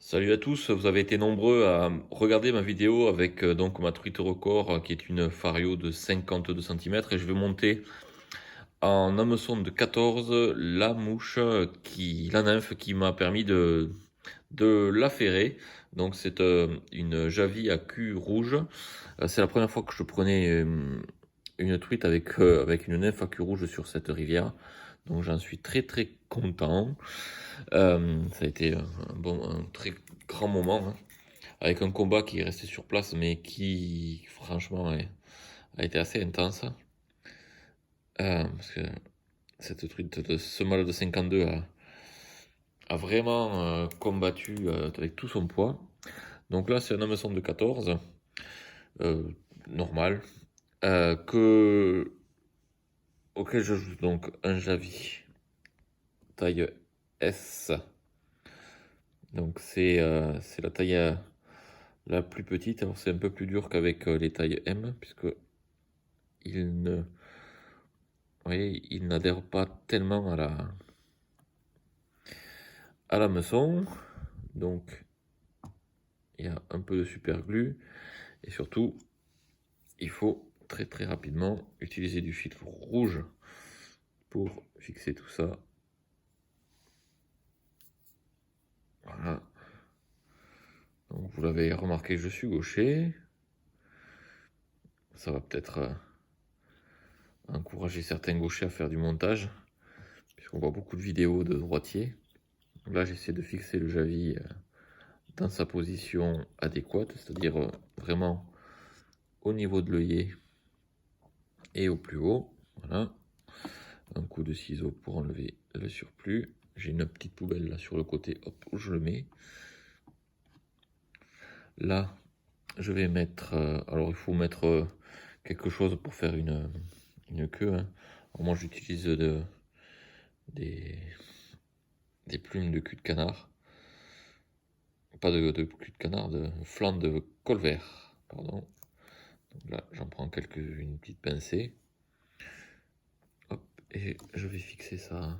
Salut à tous, vous avez été nombreux à regarder ma vidéo avec donc ma truite record qui est une Fario de 52 centimètres et je vais monter en hameçon de 14 la mouche la nymphe qui m'a permis de l'affairer. Donc c'est une Javie à cul rouge. C'est la première fois que je prenais une truite avec une nymphe à cul rouge sur cette rivière. Donc j'en suis très très content. Ça a été un très grand moment, hein, avec un combat qui est resté sur place, mais qui, franchement, a été assez intense. Parce que cette truite de ce mâle de 52 a vraiment combattu avec tout son poids. Donc là, c'est un hameçon de 14, euh, normal, auquel je joue donc un Javi taille S. Donc c'est la taille la plus petite. Alors c'est un peu plus dur qu'avec les tailles M, puisque il ne, vous voyez, il n'adhère pas tellement à la meçon. Donc il y a un peu de super glue. Et surtout, il faut très très rapidement utiliser du fil rouge pour fixer tout ça. Voilà. Donc vous l'avez remarqué, je suis gaucher. Ça va peut-être encourager certains gauchers à faire du montage, puisqu'on voit beaucoup de vidéos de droitiers. Là, j'essaie de fixer le Javi dans sa position adéquate, c'est-à-dire vraiment au niveau de l'œillet et au plus haut. Voilà. Un coup de ciseau pour enlever le surplus. J'ai une petite poubelle là sur le côté, hop, où je le mets. Là, je vais mettre... alors, il faut mettre quelque chose pour faire une queue, hein. Alors, moi, j'utilise des plumes de cul de canard. Pas de cul de canard, de flanc de colvert, pardon. Donc là, j'en prends une petite pincée. Hop, et je vais fixer ça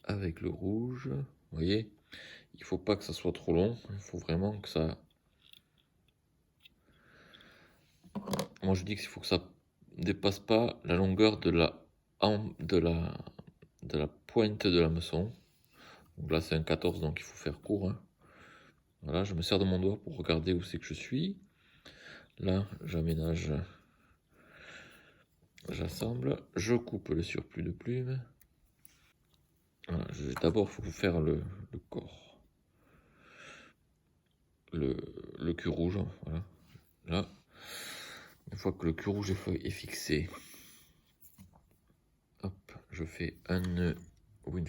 avec le rouge. Vous voyez, il faut pas que ça soit trop long. Il faut vraiment que ça... Moi, je dis qu'il faut que ça dépasse pas la longueur de la pointe de l'hameçon. Donc là, c'est un 14, donc il faut faire court, hein. Voilà, je me sers de mon doigt pour regarder où c'est que je suis. Là, j'aménage, j'assemble, je coupe le surplus de plumes. Voilà, d'abord, il faut faire le corps, le cul rouge, voilà. Là, une fois que le cul rouge est fixé, hop, je fais un nœud win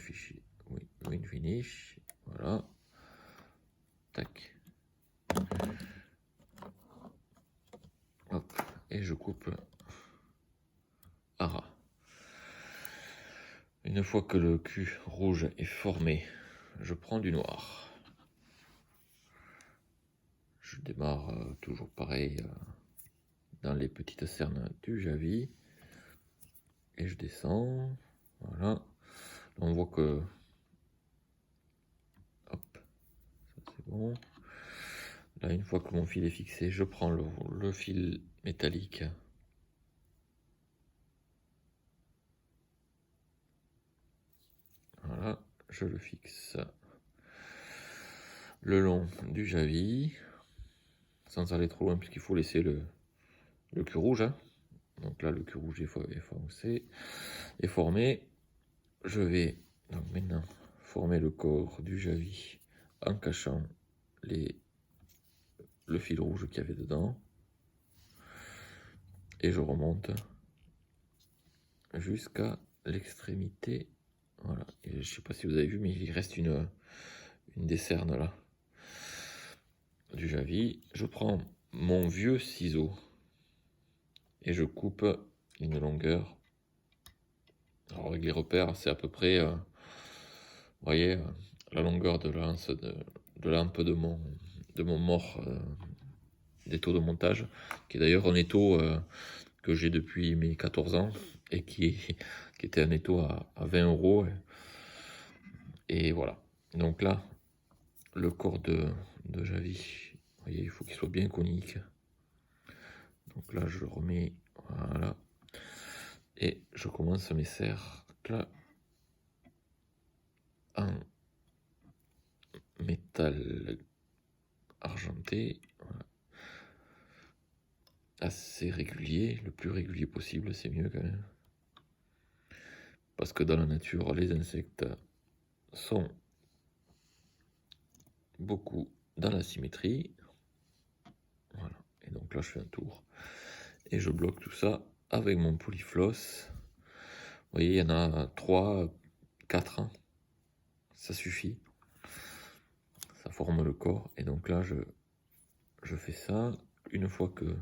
finish, voilà, tac, hop, et je coupe à ras. Une fois que le cul rouge est formé, je prends du noir. Je démarre toujours pareil dans les petites cernes du Javi. Et je descends. Voilà. Là, on voit que... Hop, ça c'est bon. Là, une fois que mon fil est fixé, je prends le fil métallique. Voilà, je le fixe le long du Javi, sans aller trop loin puisqu'il faut laisser le cul rouge, hein. Donc là, le cul rouge est formé. Je vais donc maintenant former le corps du Javi en cachant le fil rouge qu'il y avait dedans. Et je remonte jusqu'à l'extrémité. Voilà. Et je sais pas si vous avez vu, mais il reste une des cernes là du Javi. Je prends mon vieux ciseau et je coupe une longueur. Alors avec les repères, c'est à peu près, vous voyez, la longueur de lance de lampe de mon mort d'étau de montage, qui est d'ailleurs un étau que j'ai depuis mes 14 ans et qui était un étau à 20 euros. Et voilà. Donc là, le corps de Javi. Vous voyez, il faut qu'il soit bien conique. Donc là, je le remets, voilà. Et je commence mes cercles en métal argenté. Voilà. Assez régulier, le plus régulier possible, c'est mieux quand même. Parce que dans la nature, les insectes sont beaucoup dans la symétrie. Voilà. Et donc là, je fais un tour. Et je bloque tout ça avec mon polyfloss. Vous voyez, il y en a 3, 4. Ça suffit. Ça forme le corps. Et donc là, je fais ça. Une fois que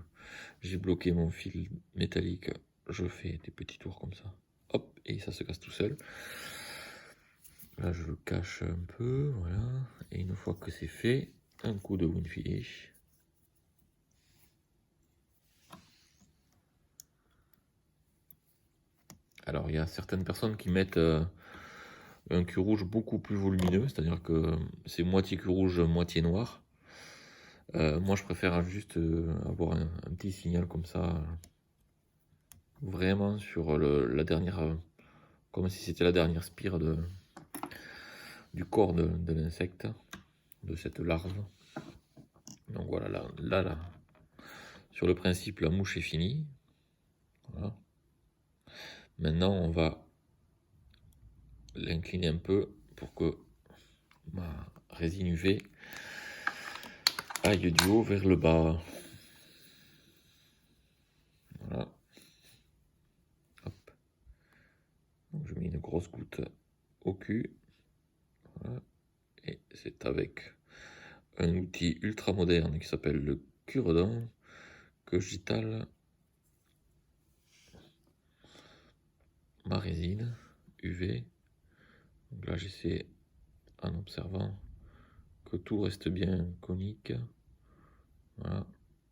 j'ai bloqué mon fil métallique, je fais des petits tours comme ça. Hop, et ça se casse tout seul. Là, je le cache un peu, voilà. Et une fois que c'est fait, un coup de Winfish. Alors, il y a certaines personnes qui mettent un cul rouge beaucoup plus volumineux, c'est-à-dire que c'est moitié cul rouge, moitié noir. Moi, je préfère juste avoir un petit signal comme ça, vraiment sur la dernière, comme si c'était la dernière spire du corps de l'insecte, de cette larve. Donc voilà, là, sur le principe, la mouche est finie. Voilà. Maintenant, on va l'incliner un peu pour que ma résine UV aille du haut vers le bas. Voilà. Hop. Donc je mets une grosse goutte au cul. Voilà. Et c'est avec un outil ultra moderne qui s'appelle le cure-dent que j'étale ma résine UV. Donc là, j'essaie, en observant, que tout reste bien conique. Voilà.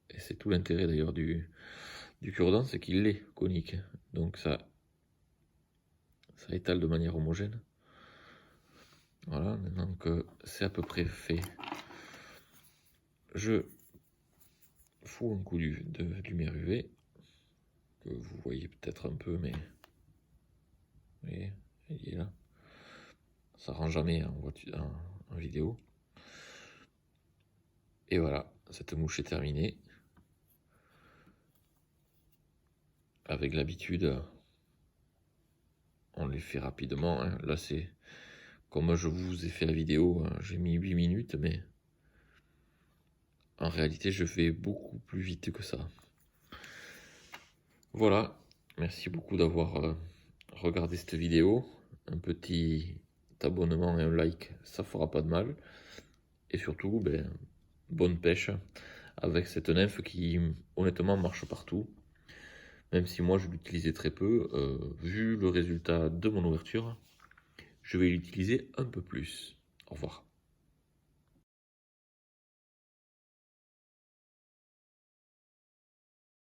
Et c'est tout l'intérêt d'ailleurs du cure-dent, c'est qu'il est conique. Donc ça étale de manière homogène. Voilà, maintenant que c'est à peu près fait, je fous un coup de lumière UV, que vous voyez peut-être un peu, mais vous voyez, il est là. Ça rend jamais en vidéo. Et voilà, cette mouche est terminée. Avec l'habitude, on les fait rapidement. Hein. Là, c'est comme je vous ai fait la vidéo, j'ai mis 8 minutes, mais en réalité, je fais beaucoup plus vite que ça. Voilà, merci beaucoup d'avoir regardé cette vidéo. Un petit abonnement et un like, ça fera pas de mal. Et surtout, bonne pêche avec cette nymphe qui honnêtement marche partout. Même si moi je l'utilisais très peu, vu le résultat de mon ouverture, je vais l'utiliser un peu plus. Au revoir.